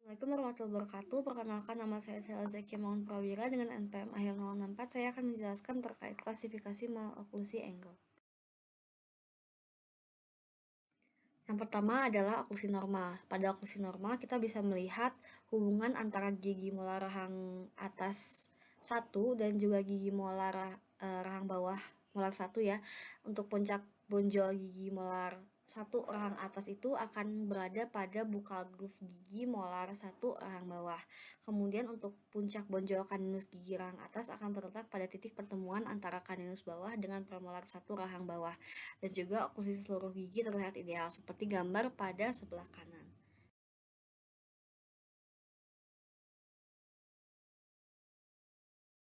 Assalamualaikum warahmatullahi wabarakatuh. Perkenalkan, nama saya Sela Zakia Maun Prawira dengan NPM akhir 064. Saya akan menjelaskan terkait klasifikasi maloklusi angle. Yang pertama adalah oklusi normal. Pada oklusi normal, kita bisa melihat hubungan antara gigi molar rahang atas 1 dan juga gigi molar rahang bawah molar 1 ya. Untuk puncak bonjol gigi molar 1 rahang atas itu akan berada pada bukal groove gigi molar 1 rahang bawah. Kemudian untuk puncak bonjol kaninus gigi rahang atas akan terletak pada titik pertemuan antara kaninus bawah dengan premolar 1 rahang bawah. Dan juga oklusi seluruh gigi terlihat ideal, seperti gambar pada sebelah kanan.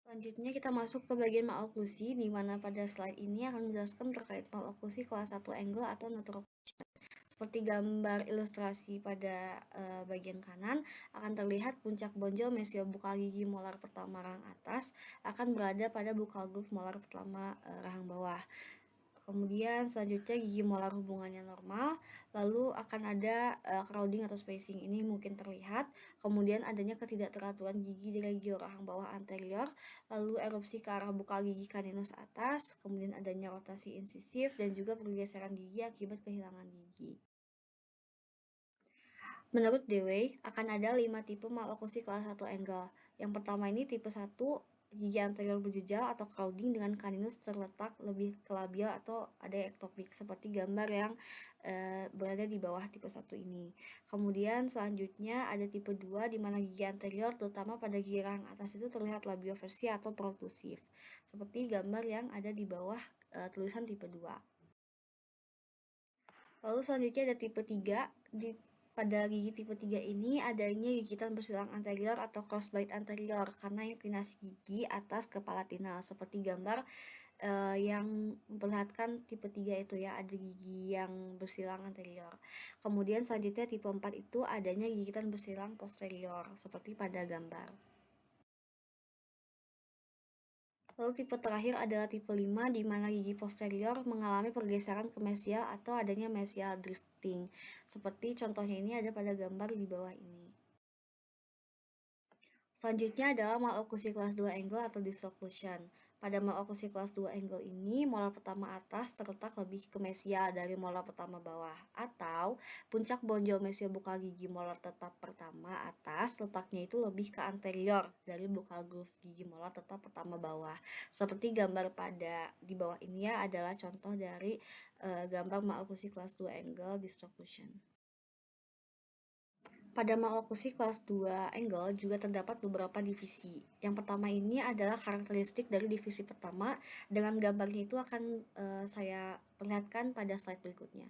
Selanjutnya kita masuk ke bagian maloklusi, di mana pada slide ini akan menjelaskan terkait maloklusi kelas 1 angle atau natural occlusion. Seperti gambar ilustrasi pada bagian kanan, akan terlihat puncak bonjol mesiobukal gigi molar pertama rahang atas akan berada pada bukal groove molar pertama rahang bawah. Kemudian selanjutnya gigi molar hubungannya normal, lalu akan ada crowding atau spacing, ini mungkin terlihat. Kemudian adanya ketidakteraturan gigi di regio rahang bawah anterior, lalu erupsi ke arah bukal gigi kaninus atas, kemudian adanya rotasi insisif dan juga pergeseran gigi akibat kehilangan gigi. Menurut Dewey, akan ada 5 tipe maloklusi kelas 1 angle. Yang pertama ini tipe 1, gigi anterior berjejal atau crowding dengan kaninus terletak lebih ke labial atau ada ektopik, seperti gambar yang berada di bawah tipe 1 ini. Kemudian selanjutnya ada tipe 2, di mana gigi anterior terutama pada gigi rahang atas itu terlihat labioversi atau protusif, seperti gambar yang ada di bawah tulisan tipe 2. Lalu selanjutnya ada tipe 3, pada gigi tipe 3 ini adanya gigitan bersilang anterior atau crossbite anterior karena inklinasi gigi atas ke palatinal, seperti gambar yang memperlihatkan tipe 3 itu ya, ada gigi yang bersilang anterior. Kemudian selanjutnya tipe 4 itu adanya gigitan bersilang posterior, seperti pada gambar. Lalu tipe terakhir adalah tipe 5, di mana gigi posterior mengalami pergeseran ke mesial atau adanya mesial drifting. Seperti contohnya ini ada pada gambar di bawah ini. Selanjutnya adalah maloklusi kelas 2 angle atau disocclusion. Pada maloklusi kelas 2 angle ini, molar pertama atas terletak lebih ke mesial dari molar pertama bawah, atau puncak bonjol mesiobukal gigi molar tetap pertama atas letaknya itu lebih ke anterior dari bukal groove gigi molar tetap pertama bawah. Seperti gambar pada di bawah ini ya, adalah contoh dari gambar maloklusi kelas 2 angle disocclusion. Pada maloklusi kelas 2 angle juga terdapat beberapa divisi. Yang pertama ini adalah karakteristik dari divisi pertama, dengan gambarnya itu akan saya perlihatkan pada slide berikutnya.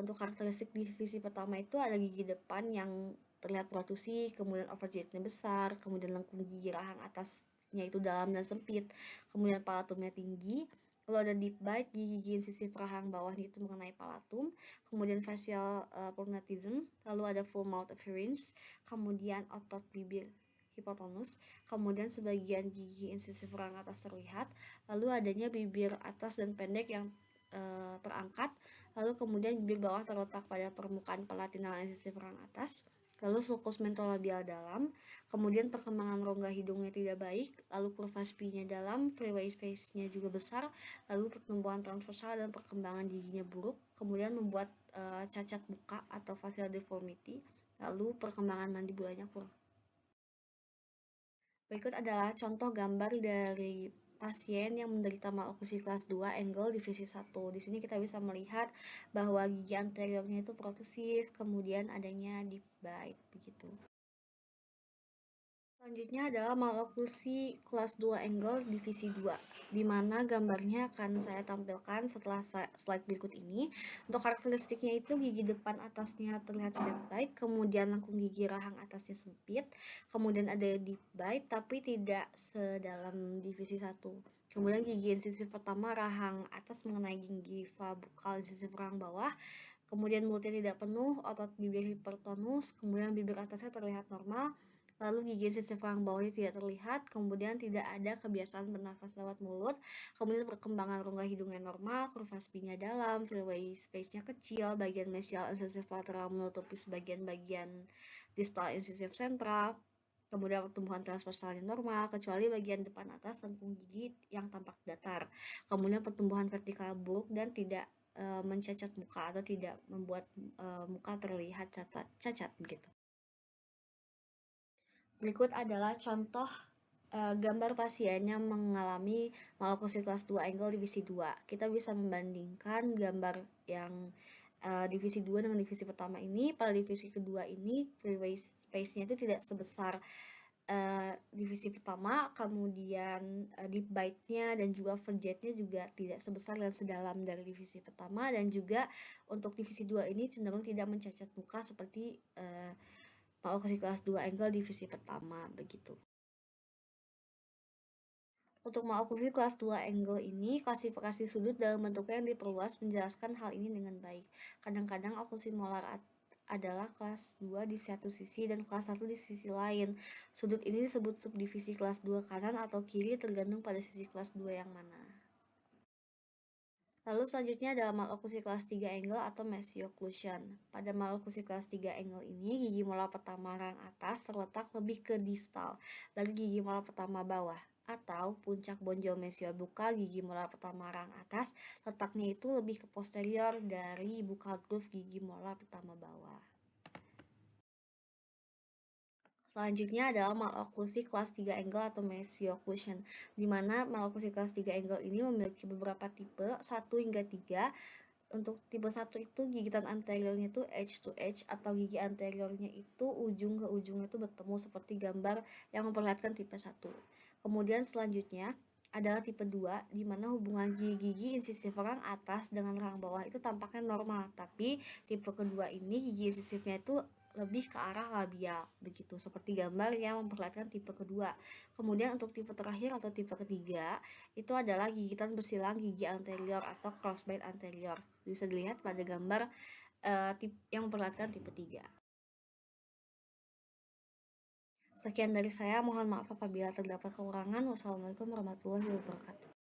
Untuk karakteristik divisi pertama itu ada gigi depan yang terlihat protusi, kemudian overjetnya besar, kemudian lengkung gigi rahang atasnya itu dalam dan sempit, kemudian palatumnya tinggi. Lalu ada deep bite, gigi insisif rahang bawahnya itu mengenai palatum, kemudian facial prognatism, lalu ada full mouth appearance, kemudian otot bibir hipotonus, kemudian sebagian gigi insisif rahang atas terlihat, lalu adanya bibir atas dan pendek yang terangkat, lalu kemudian bibir bawah terletak pada permukaan palatinal insisif rahang atas, lalu sulcus mentolabial dalam, kemudian perkembangan rongga hidungnya tidak baik, lalu kurva spinya dalam, freeway space-nya juga besar, lalu pertumbuhan transversal dan perkembangan giginya buruk, kemudian membuat cacat muka atau facial deformity, lalu perkembangan mandibulanya kurang. Berikut adalah contoh gambar dari pasien yang menderita maloklusi kelas 2 angle divisi 1. Di sini kita bisa melihat bahwa gigi anteriornya itu protusif, kemudian adanya deep bite begitu. Selanjutnya adalah maloklusi kelas 2 angle divisi 2, di mana gambarnya akan saya tampilkan setelah slide berikut ini. Untuk karakteristiknya itu gigi depan atasnya terlihat step bite, kemudian lengkung gigi rahang atasnya sempit, kemudian ada deep bite tapi tidak sedalam divisi 1. Kemudian gigi insisif pertama rahang atas mengenai gingiva bukal insisif rahang bawah, kemudian mulutnya tidak penuh, otot bibir hipertonus, kemudian bibir atasnya terlihat normal, lalu gigi insisif rahang bawahnya tidak terlihat, kemudian tidak ada kebiasaan bernafas lewat mulut, kemudian perkembangan rongga hidungnya normal, kurva spinya dalam, freeway space-nya kecil, bagian mesial insisif lateral menutupi sebagian-bagian distal insisif sentral, kemudian pertumbuhan transversalnya normal, kecuali bagian depan atas lengkung gigi yang tampak datar, kemudian pertumbuhan vertikal buruk dan tidak mencacat muka atau tidak membuat muka terlihat cacat begitu. Berikut adalah contoh gambar pasien yang mengalami maloklusi kelas 2 angle divisi 2. Kita bisa membandingkan gambar yang divisi 2 dengan divisi pertama ini. Pada divisi kedua ini freeway space-nya itu tidak sebesar divisi pertama, kemudian deep bite-nya dan juga verjet-nya juga tidak sebesar dan sedalam dari divisi pertama, dan juga untuk divisi 2 ini cenderung tidak mencacat muka seperti maloklusi kelas 2 angle divisi pertama begitu. Untuk maloklusi kelas 2 angle ini, klasifikasi sudut dalam bentuknya yang diperluas menjelaskan hal ini dengan baik. Kadang-kadang oklusi molar adalah kelas 2 di satu sisi dan kelas 1 di sisi lain. Sudut ini disebut subdivisi kelas 2 kanan atau kiri tergantung pada sisi kelas 2 yang mana. Lalu selanjutnya adalah maloklusi kelas 3 angle atau mesioclusion. Pada maloklusi kelas 3 angle ini, gigi molar pertama rang atas terletak lebih ke distal dari gigi molar pertama bawah, atau puncak bonjol mesial bukal gigi molar pertama rang atas letaknya itu lebih ke posterior dari bukal groove gigi molar pertama bawah. Selanjutnya adalah maloklusi kelas 3 angle atau mesioclusion, di mana maloklusi kelas 3 angle ini memiliki beberapa tipe, 1 hingga 3. Untuk tipe 1 itu gigitan anteriornya itu edge to edge atau gigi anteriornya itu ujung ke ujungnya itu bertemu seperti gambar yang memperlihatkan tipe 1. Kemudian selanjutnya adalah tipe 2, di mana hubungan gigi-gigi insisif rang atas dengan rang bawah itu tampaknya normal, tapi tipe kedua ini gigi insisifnya itu lebih ke arah labial, begitu seperti gambar yang memperlihatkan tipe kedua. Kemudian untuk tipe terakhir atau tipe ketiga itu adalah gigitan bersilang gigi anterior atau crossbite anterior. Bisa dilihat pada gambar yang memperlihatkan tipe 3. Sekian dari saya, mohon maaf apabila terdapat kekurangan. Wassalamualaikum warahmatullahi wabarakatuh.